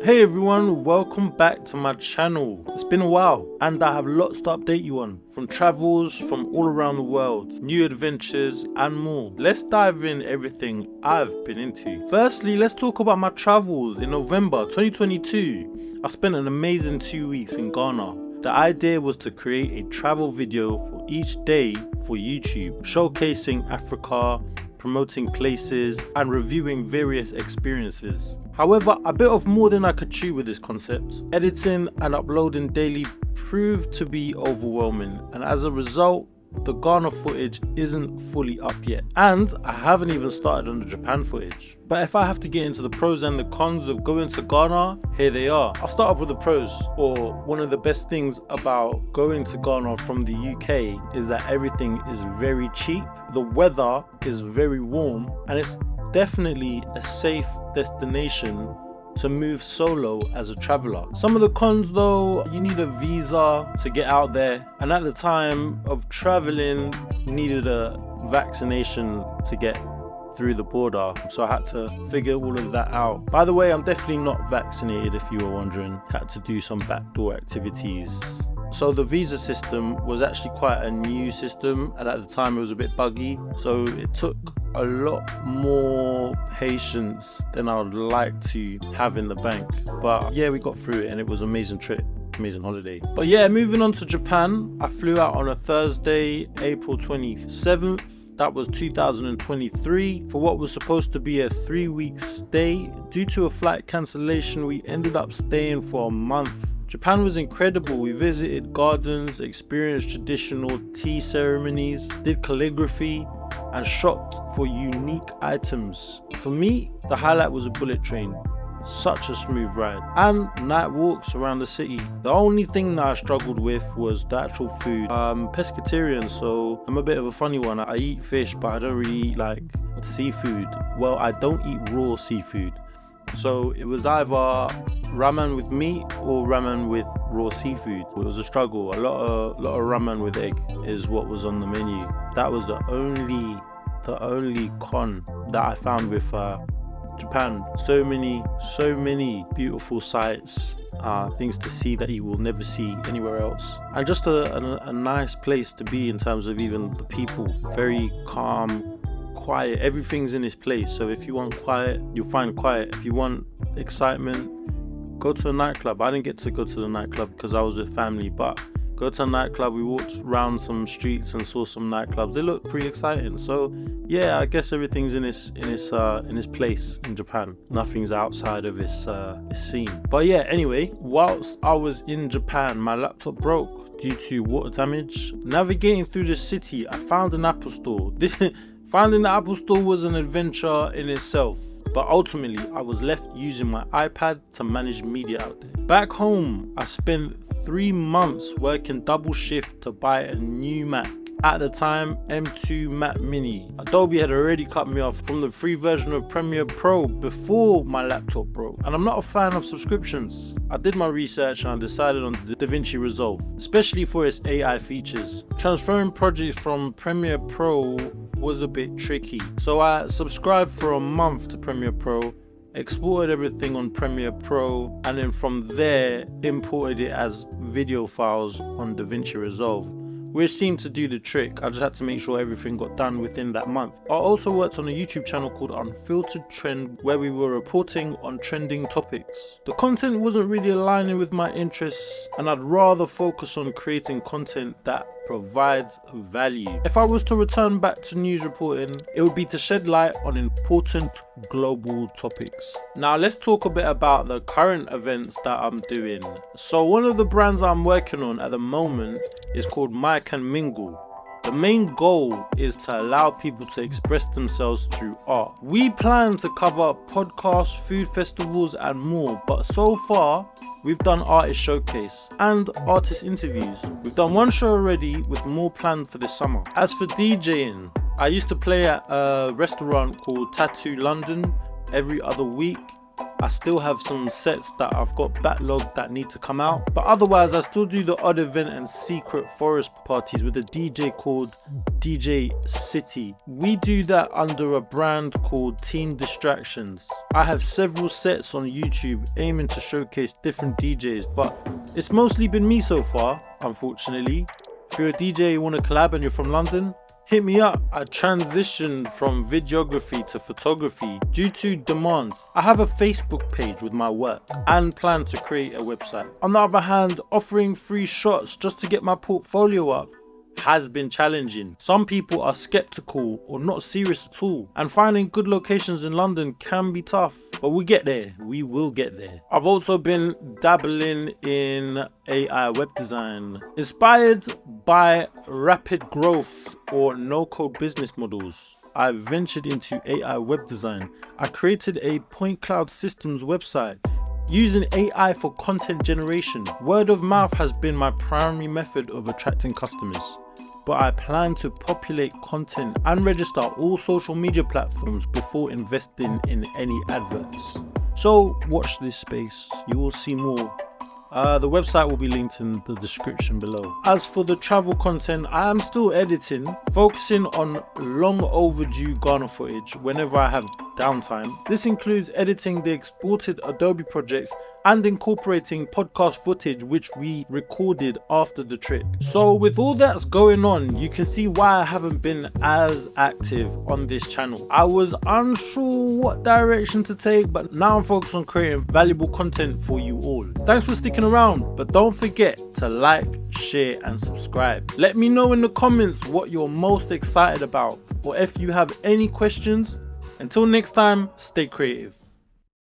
Hey everyone, welcome back to my channel. It's been a while and I have lots to update you on, from travels from all around the world, new adventures and more. Let's dive in everything I've been into. Firstly, let's talk about my travels. In November 2022, I spent an amazing 2 weeks in Ghana. The idea was to create a travel video for each day for YouTube, showcasing Africa, promoting places and reviewing various experiences. However, a bit of more than I could chew with this concept. Editing and uploading daily proved to be overwhelming, and as a result, the Ghana footage isn't fully up yet. And I haven't even started on the Japan footage. But if I have to get into the pros and the cons of going to Ghana, here they are. I'll start off with the pros, or one of the best things about going to Ghana from the UK is that everything is very cheap, the weather is very warm, and it's definitely a safe destination to move solo as a traveler. Some of the cons though, you need a visa to get out there, and at the time of traveling, you needed a vaccination to get through the border, so I had to figure all of that out. By the way, I'm definitely not vaccinated, if you were wondering. Had to do some backdoor activities. So the visa system was actually quite a new system, and at the time it was a bit buggy, so it took a lot more patience than I would like to have in the bank. But yeah, we got through it and it was an amazing trip, amazing holiday. But yeah, moving on to Japan, I flew out on a Thursday, April 27th. That was 2023 for what was supposed to be a 3-week stay. Due to a flight cancellation, we ended up staying for a month. Japan was incredible. We visited gardens, experienced traditional tea ceremonies, did calligraphy, and shopped for unique items. For me, the highlight was a bullet train. Such a smooth ride. And night walks around the city. The only thing that I struggled with was the actual food. I'm pescatarian, so I'm a bit of a funny one. I eat fish, but I don't really eat like seafood. Well, I don't eat raw seafood. So it was either ramen with meat or ramen with raw seafood. It was a struggle. A lot of ramen with egg is what was on the menu. That was the only con that I found with Japan. So many beautiful sights, things to see that you will never see anywhere else, and just a nice place to be in terms of even the people. Very calm, quiet, everything's in its place. So if you want quiet, you'll find quiet. If you want excitement, go to a nightclub. I didn't get to go to the nightclub because I was with family, but go to a nightclub. We walked around some streets and saw some nightclubs. They look pretty exciting. So yeah, I guess everything's in its place in Japan. Nothing's outside of its scene. But yeah, anyway, whilst I was in Japan, my laptop broke due to water damage. Navigating through the city, I found an Apple store. Finding the Apple store was an adventure in itself, but ultimately I was left using my iPad to manage media out there. Back home, I spent 3 months working double shift to buy a new Mac. At the time, M2 Mac Mini. Adobe had already cut me off from the free version of Premiere Pro before my laptop broke. And I'm not a fan of subscriptions. I did my research and I decided on DaVinci Resolve, especially for its AI features. Transferring projects from Premiere Pro was a bit tricky. So I subscribed for a month to Premiere Pro, exported everything on Premiere Pro, and then from there imported it as video files on DaVinci Resolve, which seemed to do the trick. I just had to make sure everything got done within that month. I also worked on a YouTube channel called Unfiltered Trend, where we were reporting on trending topics. The content wasn't really aligning with my interests, and I'd rather focus on creating content that provides value. If I was to return back to news reporting, it would be to shed light on important global topics. Now let's talk a bit about the current events that I'm doing. So one of the brands I'm working on at the moment is called Mike and Mingle. The main goal is to allow people to express themselves through art. We plan to cover podcasts, food festivals and more, but so far we've done artist showcase and artist interviews. We've done one show already with more planned for this summer. As for DJing, I used to play at a restaurant called Tattoo London every other week. I still have some sets that I've got backlogged that need to come out, but otherwise I still do the odd event and secret forest parties with a DJ called DJ City. We do that under a brand called Team Distractions. I have several sets on YouTube aiming to showcase different DJs, but it's mostly been me so far, unfortunately. If you're a DJ you want to collab and you're from London, hit me up. I transitioned from videography to photography due to demand. I have a Facebook page with my work and plan to create a website. On the other hand, offering free shots just to get my portfolio up has been challenging. Some people are skeptical or not serious at all, and finding good locations in London can be tough, but we get there. We will get there. I've also been dabbling in AI web design, inspired by rapid growth or no-code business models. I ventured into AI web design. I created a point cloud systems website using AI for content generation. Word of mouth has been my primary method of attracting customers, but I plan to populate content and register all social media platforms before investing in any adverts. So watch this space, you will see more. The website will be linked in the description below. As for the travel content, I am still editing, focusing on long overdue Ghana footage whenever I have downtime. This includes editing the exported Adobe projects and incorporating podcast footage which we recorded after the trip. So with all that's going on, you can see why I haven't been as active on this channel. I was unsure what direction to take, but now I'm focused on creating valuable content for you all. Thanks for sticking around, but don't forget to like, share and subscribe. Let me know in the comments what you're most excited about, or if you have any questions. Until next time, stay creative.